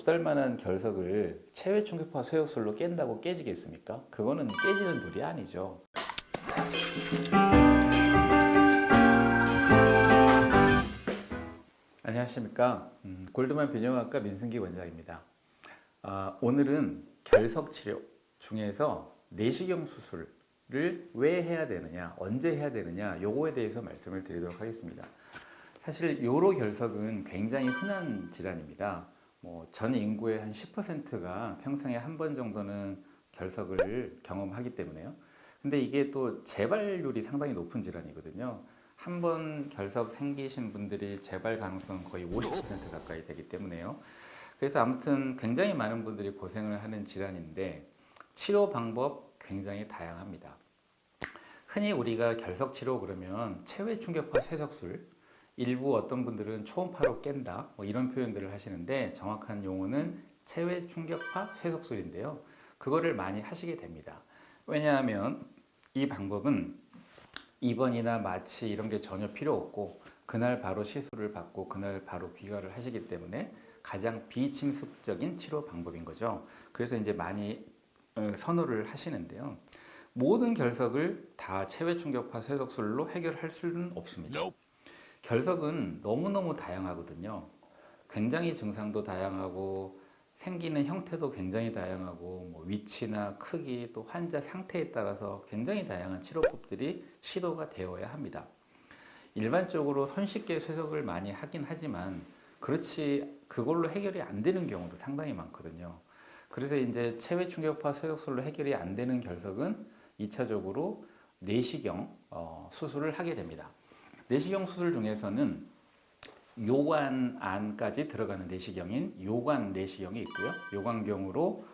쌀만한 결석을 체외 충격파 쇠역술로 깬다고 깨지겠습니까? 그거는 깨지는 돌이 아니죠. 안녕하십니까? 골드만 비뇨기과 민승기 원장입니다. 오늘은 결석 치료 중에서 내시경 수술을 왜 해야 되느냐, 언제 해야 되느냐, 요거에 대해서 말씀을 드리도록 하겠습니다. 사실 요로 결석은 굉장히 흔한 질환입니다. 전 인구의 한 10%가 평생에 한 번 정도는 결석을 경험하기 때문에요. 근데 이게 또 재발률이 상당히 높은 질환이거든요. 한 번 결석 생기신 분들이 재발 가능성 거의 50% 가까이 되기 때문에요. 그래서 아무튼 굉장히 많은 분들이 고생을 하는 질환인데 치료 방법 굉장히 다양합니다. 흔히 우리가 결석 치료 그러면 체외 충격파 쇠석술, 일부 어떤 분들은 초음파로 깬다 이런 표현들을 하시는데 정확한 용어는 체외 충격파 쇠석술인데요. 그거를 많이 하시게 됩니다. 왜냐하면 이 방법은 입원이나 마취 이런 게 전혀 필요 없고 그날 바로 시술을 받고 그날 바로 귀가를 하시기 때문에 가장 비침습적인 치료 방법인 거죠. 그래서 이제 많이 선호를 하시는데요. 모든 결석을 다 체외 충격파 쇠석술로 해결할 수는 없습니다. 결석은 너무너무 다양하거든요. 굉장히 증상도 다양하고 생기는 형태도 굉장히 다양하고 위치나 크기 또 환자 상태에 따라서 굉장히 다양한 치료법들이 시도가 되어야 합니다. 일반적으로 손쉽게 쇠석을 많이 하긴 하지만 그렇지 그걸로 해결이 안 되는 경우도 상당히 많거든요. 그래서 이제 체외 충격파 쇠석술로 해결이 안 되는 결석은 2차적으로 내시경 수술을 하게 됩니다. 내시경 수술 중에서는 요관 안까지 들어가는 내시경인 요관 내시경이 있고요. 요관경으로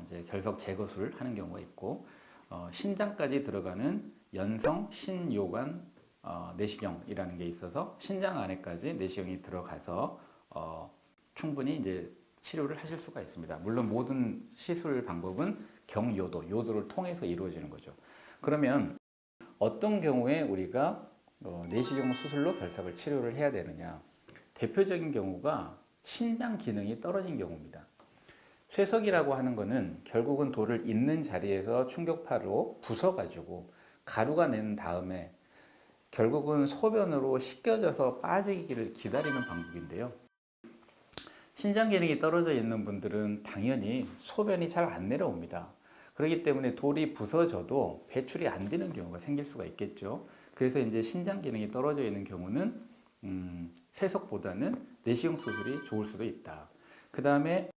이제 결석 제거술을 하는 경우가 있고 신장까지 들어가는 연성 신요관 내시경이라는 게 있어서 신장 안에까지 내시경이 들어가서 충분히 이제 치료를 하실 수가 있습니다. 물론 모든 시술 방법은 경요도, 요도를 통해서 이루어지는 거죠. 그러면 어떤 경우에 우리가 내시경 수술로 결석을 치료를 해야 되느냐? 대표적인 경우가 신장 기능이 떨어진 경우입니다. 쇠석이라고 하는 것은 결국은 돌을 있는 자리에서 충격파로 부숴가지고 가루가 낸 다음에 결국은 소변으로 씻겨져서 빠지기를 기다리는 방법인데요. 신장 기능이 떨어져 있는 분들은 당연히 소변이 잘 안 내려옵니다. 그렇기 때문에 돌이 부서져도 배출이 안 되는 경우가 생길 수가 있겠죠. 그래서 이제 신장 기능이 떨어져 있는 경우는 쇠석보다는 내시경 수술이 좋을 수도 있다. 그 다음에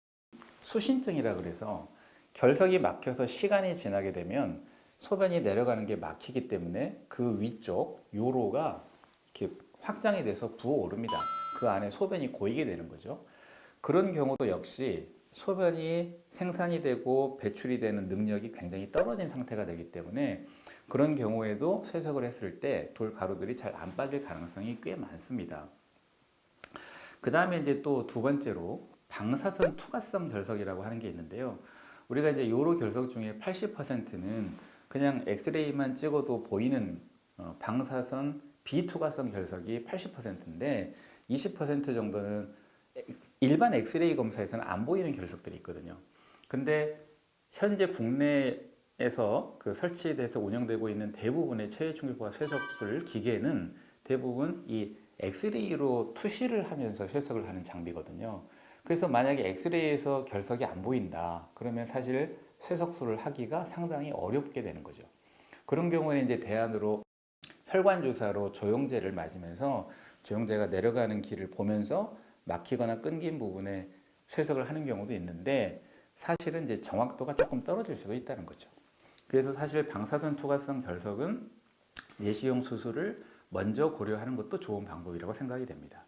수신증이라 그래서 결석이 막혀서 시간이 지나게 되면 소변이 내려가는 게 막히기 때문에 그 위쪽 요로가 이렇게 확장이 돼서 부어오릅니다. 그 안에 소변이 고이게 되는 거죠. 그런 경우도 역시 소변이 생산이 되고 배출이 되는 능력이 굉장히 떨어진 상태가 되기 때문에 그런 경우에도 쇠석을 했을 때 돌 가루들이 잘 안 빠질 가능성이 꽤 많습니다. 그 다음에 이제 또 두 번째로 방사선 투과성 결석이라고 하는 게 있는데요. 우리가 이제 요로 결석 중에 80%는 그냥 엑스레이만 찍어도 보이는 방사선 비투과성 결석이 80%인데 20% 정도는 일반 엑스레이 검사에서는 안 보이는 결석들이 있거든요. 근데 현재 국내에서 설치돼서 운영되고 있는 대부분의 체외 충격파 쇠석술 기계는 대부분 이 엑스레이로 투시를 하면서 쇠석을 하는 장비거든요. 그래서 만약에 엑스레이에서 결석이 안 보인다 그러면 사실 쇠석술을 하기가 상당히 어렵게 되는 거죠. 그런 경우에 이제 대안으로 혈관 주사로 조영제를 맞으면서 조영제가 내려가는 길을 보면서 막히거나 끊긴 부분에 쇠석을 하는 경우도 있는데 사실은 이제 정확도가 조금 떨어질 수도 있다는 거죠. 그래서 사실 방사선 투과성 결석은 내시경 수술을 먼저 고려하는 것도 좋은 방법이라고 생각이 됩니다.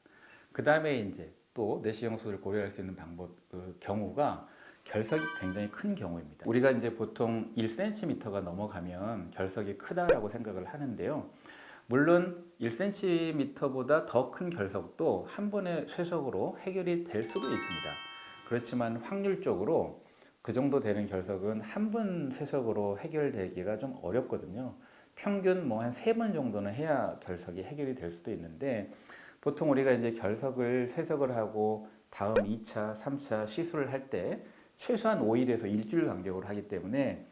그 다음에 이제 또 내시경 수술을 고려할 수 있는 방법 경우가 결석이 굉장히 큰 경우입니다. 우리가 이제 보통 1cm가 넘어가면 결석이 크다라고 생각을 하는데요. 물론 1cm보다 더 큰 결석도 한 번의 쇠석으로 해결이 될 수도 있습니다. 그렇지만 확률적으로 그 정도 되는 결석은 한 번 쇠석으로 해결되기가 좀 어렵거든요. 평균 한 3번 정도는 해야 결석이 해결이 될 수도 있는데 보통 우리가 이제 결석을 쇠석을 하고 다음 2차, 3차 시술을 할 때 최소한 5일에서 일주일 간격으로 하기 때문에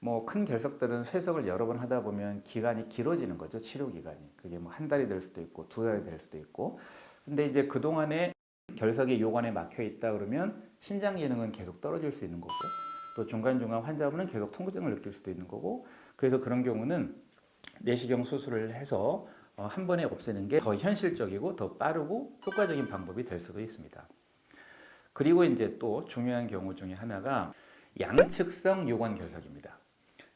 뭐 큰 결석들은 쇠석을 여러 번 하다 보면 기간이 길어지는 거죠. 치료 기간이. 그게 뭐 한 달이 될 수도 있고 두 달이 될 수도 있고. 근데 이제 그동안에 결석이 요관에 막혀 있다 그러면 신장 기능은 계속 떨어질 수 있는 거고 또 중간중간 환자분은 계속 통증을 느낄 수도 있는 거고 그래서 그런 경우는 내시경 수술을 해서 한 번에 없애는 게 더 현실적이고 더 빠르고 효과적인 방법이 될 수도 있습니다. 그리고 이제 또 중요한 경우 중에 하나가 양측성 요관 결석입니다.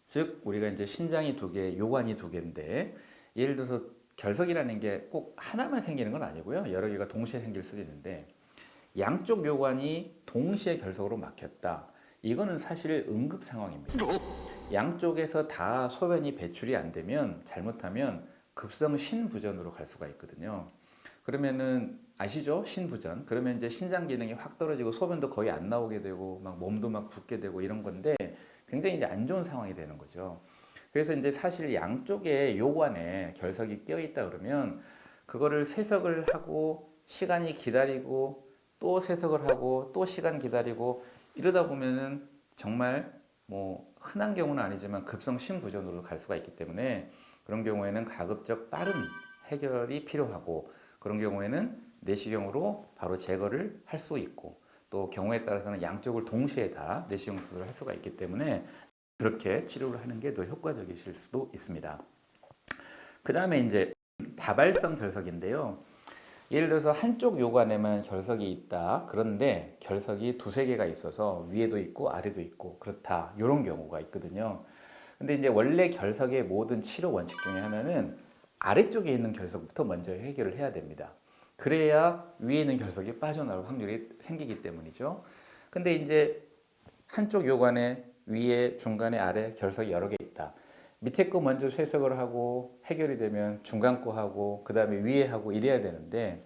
즉 우리가 이제 신장이 두 개, 요관이 두 개인데 예를 들어서 결석이라는 게 꼭 하나만 생기는 건 아니고요. 여러 개가 동시에 생길 수도 있는데 양쪽 요관이 동시에 결석으로 막혔다. 이거는 사실 응급 상황입니다. 양쪽에서 다 소변이 배출이 안 되면 잘못하면 급성 신부전으로 갈 수가 있거든요. 그러면은 아시죠? 신부전. 그러면 이제 신장 기능이 확 떨어지고 소변도 거의 안 나오게 되고 막 몸도 막 붓게 되고 이런 건데 굉장히 이제 안 좋은 상황이 되는 거죠. 그래서 이제 사실 양쪽에 요관에 결석이 끼어 있다 그러면 그거를 세석을 하고 시간이 기다리고 또 세석을 하고 또 시간 기다리고 이러다 보면은 정말 뭐 흔한 경우는 아니지만 급성 신부전으로 갈 수가 있기 때문에 그런 경우에는 가급적 빠른 해결이 필요하고 그런 경우에는 내시경으로 바로 제거를 할 수 있고 또 경우에 따라서는 양쪽을 동시에 다 내시경 수술을 할 수가 있기 때문에 그렇게 치료를 하는 게 더 효과적이실 수도 있습니다. 그 다음에 이제 다발성 결석인데요. 예를 들어서 한쪽 요관에만 결석이 있다. 그런데 결석이 두세 개가 있어서 위에도 있고 아래도 있고 그렇다. 이런 경우가 있거든요. 근데 이제 원래 결석의 모든 치료 원칙 중에 하나는 아래쪽에 있는 결석부터 먼저 해결을 해야 됩니다. 그래야 위에 있는 결석이 빠져나올 확률이 생기기 때문이죠. 근데 이제 한쪽 요관에 위에, 중간에, 아래 결석이 여러 개 있다. 밑에 거 먼저 쇠석을 하고 해결이 되면 중간 거 하고 그 다음에 위에 하고 이래야 되는데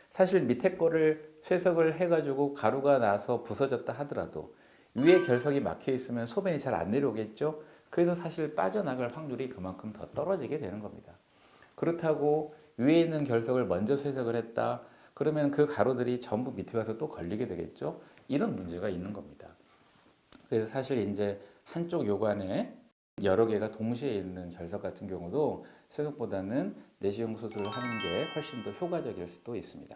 사실 밑에 거를 쇠석을 해가지고 가루가 나서 부서졌다 하더라도 위에 결석이 막혀 있으면 소변이 잘 안 내려오겠죠. 그래서 사실 빠져나갈 확률이 그만큼 더 떨어지게 되는 겁니다. 그렇다고 위에 있는 결석을 먼저 쇠석을 했다. 그러면 그 가루들이 전부 밑에 와서 또 걸리게 되겠죠. 이런 문제가 있는 겁니다. 그래서 사실 이제 한쪽 요관에 여러 개가 동시에 있는 결석 같은 경우도 쇠석보다는 내시경 수술을 하는 게 훨씬 더 효과적일 수도 있습니다.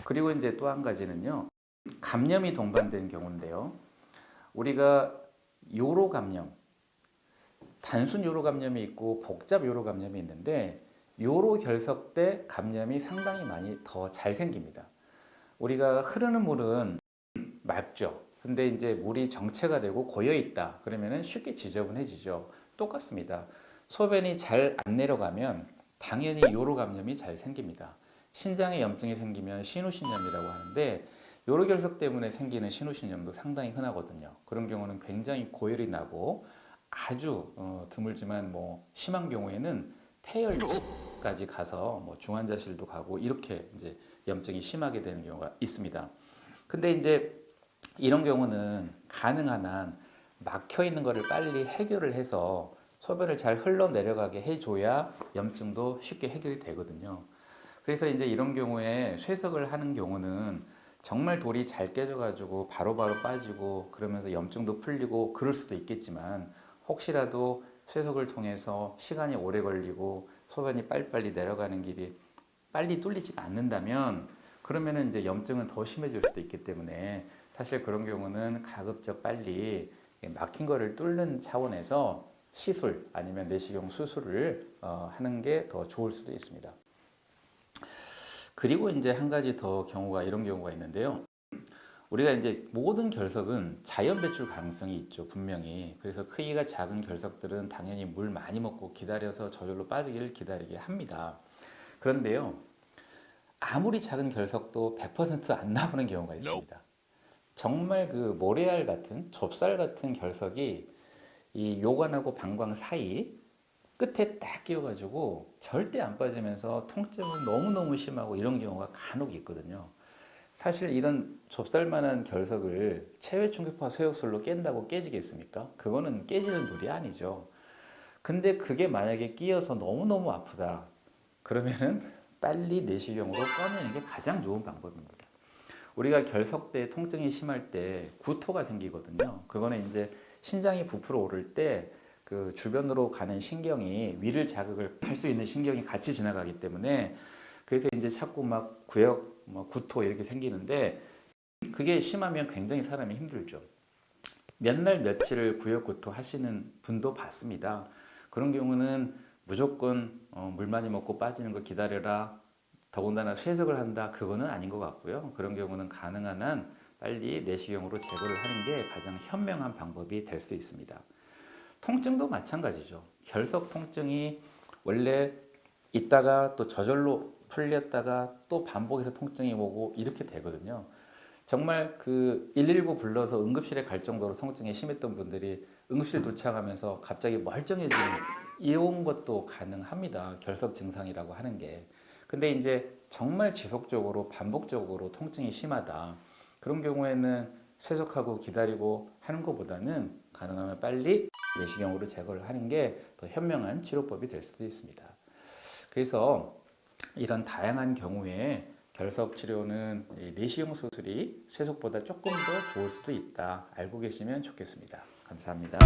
그리고 이제 또 한 가지는요. 감염이 동반된 경우인데요. 우리가 요로 감염, 단순 요로 감염이 있고 복잡 요로 감염이 있는데 요로 결석 때 감염이 상당히 많이 더 잘 생깁니다. 우리가 흐르는 물은 맑죠. 근데 이제 물이 정체가 되고 고여 있다. 그러면은 쉽게 지저분해지죠. 똑같습니다. 소변이 잘 안 내려가면 당연히 요로 감염이 잘 생깁니다. 신장에 염증이 생기면 신우신염이라고 하는데 요로 결석 때문에 생기는 신우신염도 상당히 흔하거든요. 그런 경우는 굉장히 고열이 나고 아주 드물지만 뭐 심한 경우에는 폐혈증까지 가서 뭐 중환자실도 가고 이렇게 이제 염증이 심하게 되는 경우가 있습니다. 근데 이제 이런 경우는 가능한 한 막혀 있는 거를 빨리 해결을 해서 소변을 잘 흘러내려가게 해줘야 염증도 쉽게 해결이 되거든요. 그래서 이제 이런 경우에 쇠석을 하는 경우는 정말 돌이 잘 깨져가지고 바로바로 빠지고 그러면서 염증도 풀리고 그럴 수도 있겠지만 혹시라도 쇠석을 통해서 시간이 오래 걸리고 소변이 빨리빨리 내려가는 길이 빨리 뚫리지가 않는다면 그러면은 이제 염증은 더 심해질 수도 있기 때문에 사실 그런 경우는 가급적 빨리 막힌 거를 뚫는 차원에서 시술 아니면 내시경 수술을 하는 게 더 좋을 수도 있습니다. 그리고 이제 한 가지 더 경우가 이런 경우가 있는데요. 우리가 이제 모든 결석은 자연 배출 가능성이 있죠, 분명히. 그래서 크기가 작은 결석들은 당연히 물 많이 먹고 기다려서 저절로 빠지기를 기다리게 합니다. 그런데요, 아무리 작은 결석도 100%안 나오는 경우가 있습니다. 정말 그 모래알 같은 좁쌀 같은 결석이 이 요관하고 방광 사이 끝에 딱 끼어가지고 절대 안 빠지면서 통증은 너무너무 심하고 이런 경우가 간혹 있거든요. 사실 이런 좁쌀만한 결석을 체외 충격파 쇠욕술로 깬다고 깨지겠습니까? 그거는 깨지는 돌이 아니죠. 근데 그게 만약에 끼어서 너무너무 아프다. 그러면은 빨리 내시경으로 꺼내는 게 가장 좋은 방법입니다. 우리가 결석대 통증이 심할 때 구토가 생기거든요. 그거는 이제 신장이 부풀어 오를 때 그 주변으로 가는 신경이 위를 자극을 할 수 있는 신경이 같이 지나가기 때문에 그래서 이제 자꾸 막 구역, 뭐 구토 이렇게 생기는데 그게 심하면 굉장히 사람이 힘들죠. 몇 날 며칠을 구역구토 하시는 분도 봤습니다. 그런 경우는 무조건 물 많이 먹고 빠지는 거 기다려라. 더군다나 쇠석을 한다. 그거는 아닌 것 같고요. 그런 경우는 가능한 한 빨리 내시경으로 제거를 하는 게 가장 현명한 방법이 될 수 있습니다. 통증도 마찬가지죠. 결석 통증이 원래 있다가 또 저절로 풀렸다가 또 반복해서 통증이 오고 이렇게 되거든요. 정말 그 119 불러서 응급실에 갈 정도로 통증이 심했던 분들이 응급실 도착하면서 갑자기 멀쩡해지는 이런 것도 가능합니다. 결석 증상이라고 하는 게. 근데 이제 정말 지속적으로 반복적으로 통증이 심하다. 그런 경우에는 쇠석하고 기다리고 하는 것보다는 가능하면 빨리 내시경으로 제거를 하는 게 더 현명한 치료법이 될 수도 있습니다. 그래서 이런 다양한 경우에 결석 치료는 내시경 수술이 쇠석보다 조금 더 좋을 수도 있다. 알고 계시면 좋겠습니다. 감사합니다.